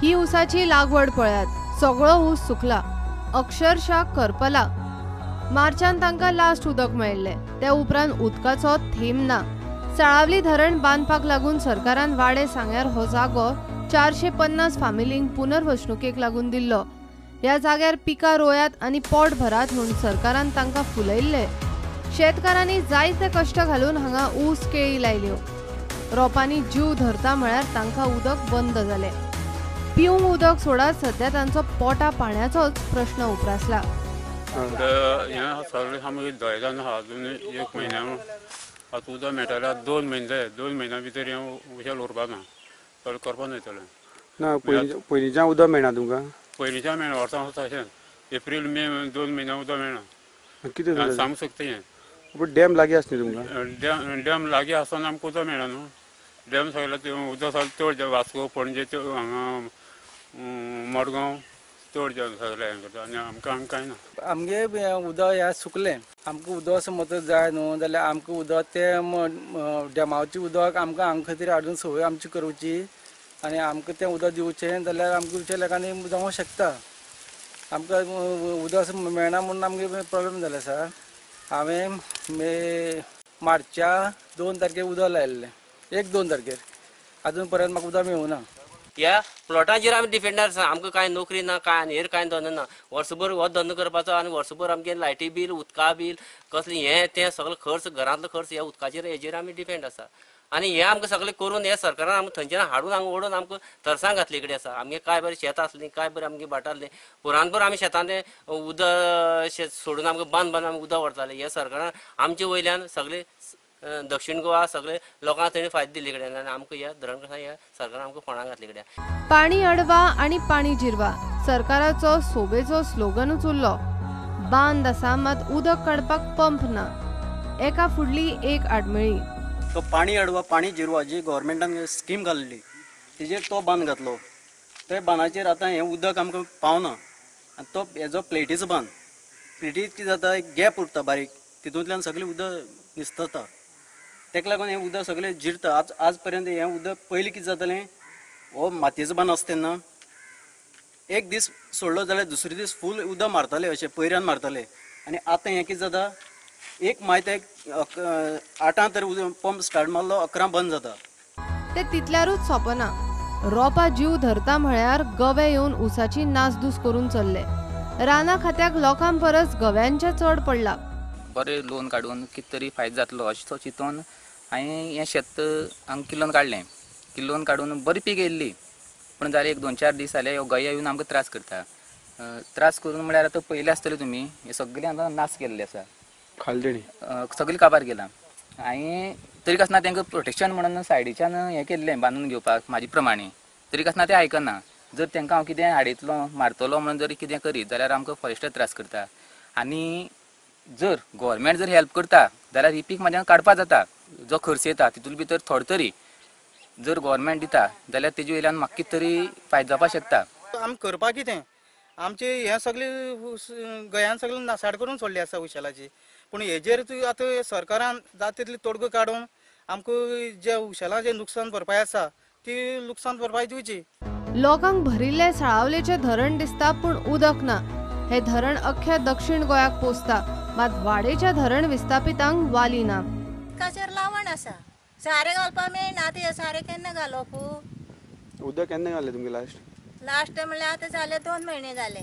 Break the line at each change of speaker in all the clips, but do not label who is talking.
ही ऊसाची लागवड पळयात सगळो ऊस सुकला, अक्षरशः करपला। मार्चान तांकां लास्ट उदक मेळ्ळें, त्या उपरांत उदकाचो थेंब ना। साळावली धरण बांदपाक लागून सरकारान वाडे सांग्यार हो जागो 450 फामिलींक पुनर्वसणुकेक लागून दिल्लो। ह्या जाग्यार पिकां रोयात आनी पोट भरात म्हूण सरकारान तांकां फुलयल्ले। शेतकारांनी जायते कश्ट घालून हांगा ऊस केळी लायल्यो। रोपांनी जीव धरता म्हळ्यार तांकां उदक बंद जालें। पिवंक उदक सोडात सध्या तांचो पोटा पाण्याचोच प्रश्न उप्रासला।
सगळे सामके दयजान आहा अजून 1 म्हयन्या आतां उदक मेळटलें 2 म्हयने जाय 2 म्हयन्या भितर हें उशेल उरपाक ना चड करपा न्हयतलें
ना पयलींच्यान उदक मेळना तुमकां
पयलींच्यान मेळना वर्सां तशें एप्रील मे 2 म्हयन्या उदक मेळना
कितें
सामकें सुकता हें
पूण डॅम लागीं आसता तुमकां
डॅम लागीं आसतना आमकां उदक मेळना न्हू डॅम सगळें उदक सगळें चड वास्को पणजे हांगा मडगांव चड सगळें हें करता आनी आमकां कांय ना
आमगे उदक हें सुकलें आमकां उदक समज जाय न्हू जाल्यार आमकां उदक तें डॅमाचें उदक आमकां हांगा खातीर हाडून सोय आमची करूची आनी आमकां तें उदक दिवचें जाल्यार आमकां तुमच्या लेकांनी जावंक शकता। आमकां उदक मेळना म्हणून आमगे प्रॉब्लेम जाला सर। हांवें मार्चच्या 2 तारखेर उदक लायिल्लें 1-2 तारखेर अजून पर्यंत म्हाका उदक मेळूं ना।
ह्या प्लॉटाचेर आमी डिपेंड आसा आमकां कांय नोकरी ना कांय आनी हेर कांय धंदो ना वर्सभर हो धंदो करपाचो आनी वर्सभर आमगे लायटी बील उदका बील कसलें हें तें सगळें खर्च घरांतलो खर्च ह्या उदकाचेर हेजेर आमी डिपेंड आसा आनी हें आमकां सगळें करून हे सरकारान आमकां थंयच्यान हाडून हांगा ओडून आमकां तरसां घातली कडेन आसा। आमगे काय बरें शेत आसलीं काय बरें आमगे भाट आसलें पुरानभर आमी शेतांत उदक शेत सोडून आमकां बांद आमी उदक व्हरताले हे सरकारान आमचे वयल्यान सगळे दक्षिण गोवा सगळे लोकांक थंय फायदो दिल्ले कडेन आनी आमकां ह्या धरण कसा ह्या सरकारान आमकां फोंडां घातले कडेन।
पाणी अडवा आनी पाणी जिरवा सरकाराचो सोबेचो स्लोगनूच उरलो। बांद आसा मात उदक काडपाक पंप ना, एका फुडली एक आडमेळी।
तो पाणी अडवा पाणी जिरवा जी गव्हर्मेंटान स्कीम घाल्ली तेजेर तो बांद घातलो त्या बांदाचेर आतां हें उदक आमकां पावना आनी तो हेजो प्लेटीचो बांद प्लेटीत कितें जाता एक गॅप उरता बारीक तितूंतल्यान सगळें उदक निसतता तेका लागून हें उदक सगळें जिरता। आज पर्यंत हें उदक पयलीं कितें जातालें हो मातयेचो बांद आसता तेन्ना एक दीस सोडलो जाल्यार दुसरे दीस फूल उदक मारताले अशें पयऱ्यान मारताले आनी आतां हें कितें जाता एक मायत्याक 8 तर पंप स्टार्ट मारलो 11 बंद जाता।
ते तितल्यारूच सोंपना रोपा जीव धरता म्हळ्यार गवे येवन उसाची नासधूस करून चल्ले। रानां खात्याक लोकां परस गव्यांचे चड पडला।
बरें लोन काडून कितें तरी फायदो जातलो अशें तो चिंतून हांवें हें शेत हांगा किल्लोन काडलें किल्लोन काडून बरी पीक येयल्ली पूण जालें 1-2-4 दीस जाले ह्यो गया येवन आमकां त्रास करता। त्रास करून म्हळ्यार आतां पयलें आसतलें तुमी हे सगळें आतां नाश केल्लें आसा
खालदेणी
सगळीं काबार गेलां। हांवें तरी आसतना तांकां प्रोटेक्शन म्हणून सायडीच्यान हें केल्लें बांदून घेवपाक म्हाजे प्रमाणे तरी आसतना ते आयकना। जर तांकां हांव कितें हाडयतलो मारतलो म्हणून जर कितें करीत जाल्यार आमकां फॉरेस्टर त्रास करता आनी जर गव्हर्मेंट जर हेल्प करता जाल्यार ही पीक म्हाज्यान काडपाक जाता। जो खर्च येता तितूंत भितर थोडो तरी जर गव्हर्मेंट दिता जाल्यार तेजे वयल्यान म्हाका कितें तरी फायदो जावपाक शकता।
आमी करपाक कितें आमचे हें सगळें गोंयान सगळें नासाड करून सोडली आसा उशेलाची पूण हेजेर आतां सरकारान जाता तितली तोडगो काडून आमकां जे उशेलाचें नुकसान भरपाय आसा ती नुकसान भरपाय दिवची।
लोकांक भरिल्ले साळावलेचें धरण दिसता पूण उदक ना। हे धरण अख्ख्या दक्षिण गोंयाक पोसता मात वाडेच्या धरण विस्थापितांक वाली ना।
उदकाचेर लावण आसा सारें घालपाक मेळना ते सारें केन्ना घालप
उदक केन्ना घालें तुमगे
लास्ट म्हणल्यार आतां जाले 2 म्हयने जाले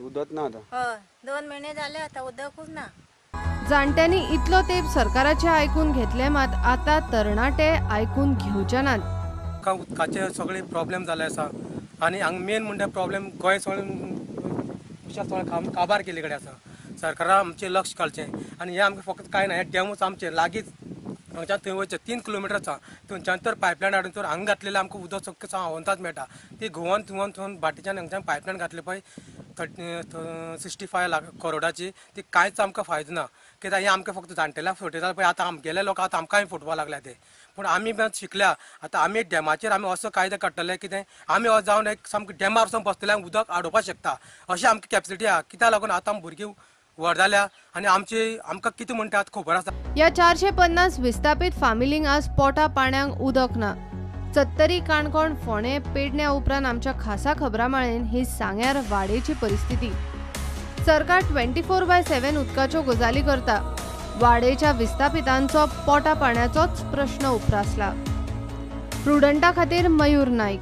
उदक ना आतां
हय 2 म्हयने जाले आतां उदकूच ना।
जाणट्यांनी इतलो तेंप सरकाराचे आयकून घेतले मात आता तरणाटे आयकून घेवचे नात।
उदकाचे सगळे प्रॉब्लेम जाले आसा आनी हांगा मेन म्हणजे प्रॉब्लेम गोंय सगळें काबार केले कडेन आसा। सरकारान आमचें लक्ष घालचें आनी हें आमकां फक्त कांय ना हें डॅमूच आमचें लागींच हांगच्यान थंय वयचें 3 किलोमिटर आसा थंयच्यान तर पायपलायन हाडून तर हांगा घातलेलें आमकां उदक चक्क आवंताच मेळटा ती घुंवन थुंवन बाटीच्यान हांगच्यान पायपलायन घातली पळय 65 करोडाची ती कांयच आमकां फायदो ना कित्याक हें आमकां फक्त जाणटेल्यांक फटयता पळय आतां आमगेले लोक आतां आमकांय फुटपाक लागल्या ते पूण आमी शिकल्या आतां आमी डॅमाचेर आमी असो कायदो काडटले कितें आमी जावन एक सामकें डॅमार वचून बसतल्याक उदक आडोवपाक शकता अशी आमकां कॅपेसिटी आहा कित्याक लागून आतां भुरगीं व्हड जाल्या आनी आमकां कितें म्हणटा खबर आसा।
या 450 विस्थापीत फामिलींक आज पोटा पाण्याक उदक ना। सत्तरी काणकोण फोणे पेडण्या उपरांत आमच्या खासा खबरामाळेन ही सांग्यार वाडेची परिस्थिती. सरकार 24/7 उदकाच्यो गजाली करता. वाडेच्या विस्थापितांचो पोटा पाण्याचोच प्रश्न उप्रासला. प्रुडंटा खातीर मयूर नाईक.